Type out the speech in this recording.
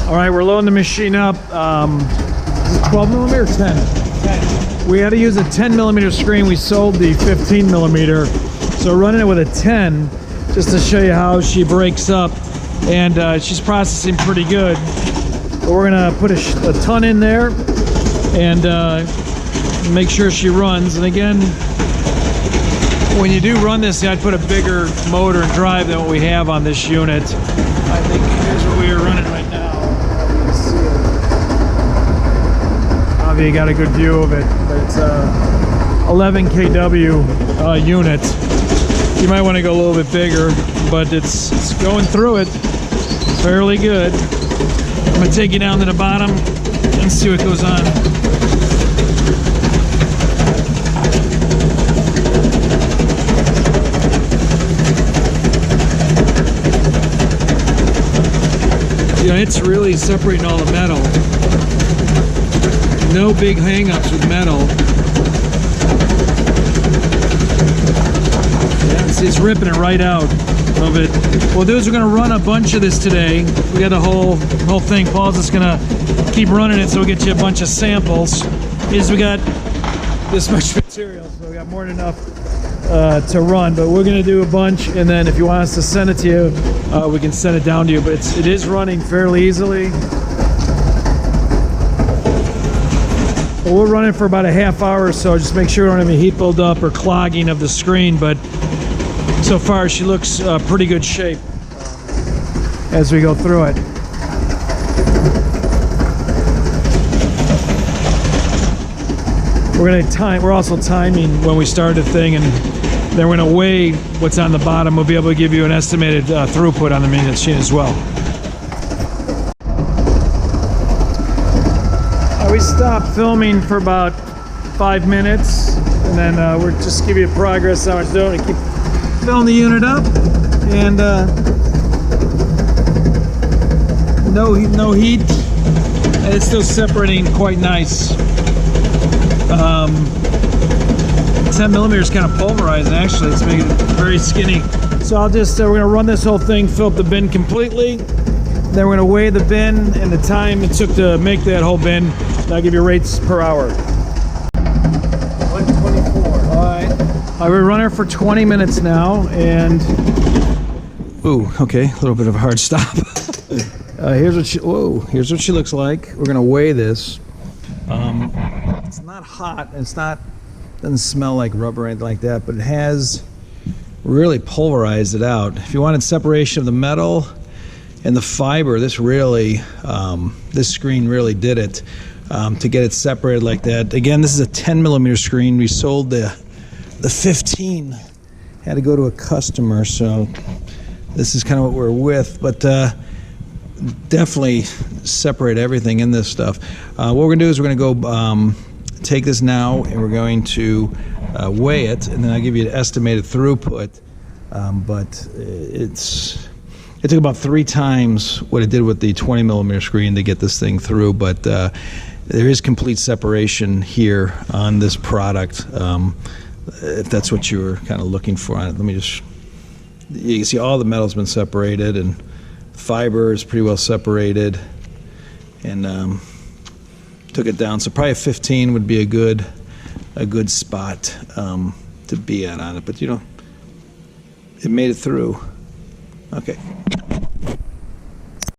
All right, we're loading the machine up. Is it 12 millimeter or 10? 10. We had to use a 10 millimeter screen. We sold the 15 millimeter. So running it with a 10, just to show you how she breaks up. And she's processing pretty good. But we're gonna put a ton in there and make sure she runs. And again, when you do run this, I'd put a bigger motor and drive than what we have on this unit. I think here's what we are running right now. You got a good view of it, but it's a 11 kW unit. You might want to go a little bit bigger, but it's going through it fairly good. I'm gonna take you down to the bottom and see what goes on. You know, it's really separating all the metal. No big hang-ups with metal. Yeah, it's ripping it right out of it. Well, dudes, we're gonna run a bunch of this today. We got the whole thing. Paul's just gonna keep running it, so we'll get you a bunch of samples. We got this much material, so we got more than enough to run. But we're gonna do a bunch, and then if you want us to send it to you, we can send it down to you. But it is running fairly easily. Well, we're running for about a half hour or so. Just make sure we don't have any heat buildup or clogging of the screen. But so far, she looks pretty good shape as we go through it. We're gonna time. We're also timing when we start the thing, and then we're gonna weigh what's on the bottom. We'll be able to give you an estimated throughput on the machine as well. We stopped filming for about 5 minutes, and then we're just give you a progress on what it's doing. Keep filling the unit up, and no heat, and it's still separating quite nice. 10 millimeters kind of pulverizing. Actually, it's making it very skinny. So I'll just we're gonna run this whole thing, fill up the bin completely. Then we're gonna weigh the bin and the time it took to make that whole bin. I'll give you rates per hour. 124. All right. We're running for 20 minutes now, and ooh, okay, a little bit of a hard stop. Here's what she looks like. We're gonna weigh this. It's not hot. Doesn't smell like rubber or anything like that, but it has really pulverized it out. If you wanted separation of the metal and the fiber, this screen really did it. To get it separated like that. Again, this is a 10 millimeter screen. We sold the 15. Had to go to a customer, so this is kind of what we're with. But definitely separate everything in this stuff. What we're gonna do is we're gonna go take this now, and we're going to weigh it, and then I'll give you an estimated throughput. But it took about 3 times what it did with the 20 millimeter screen to get this thing through, but there is complete separation here on this product, if that's what you were kind of looking for on it. Let me just, you can see all the metal's been separated, and fiber is pretty well separated, and took it down. So probably a 15 would be a good spot to be at on it, but you know, it made it through. Okay.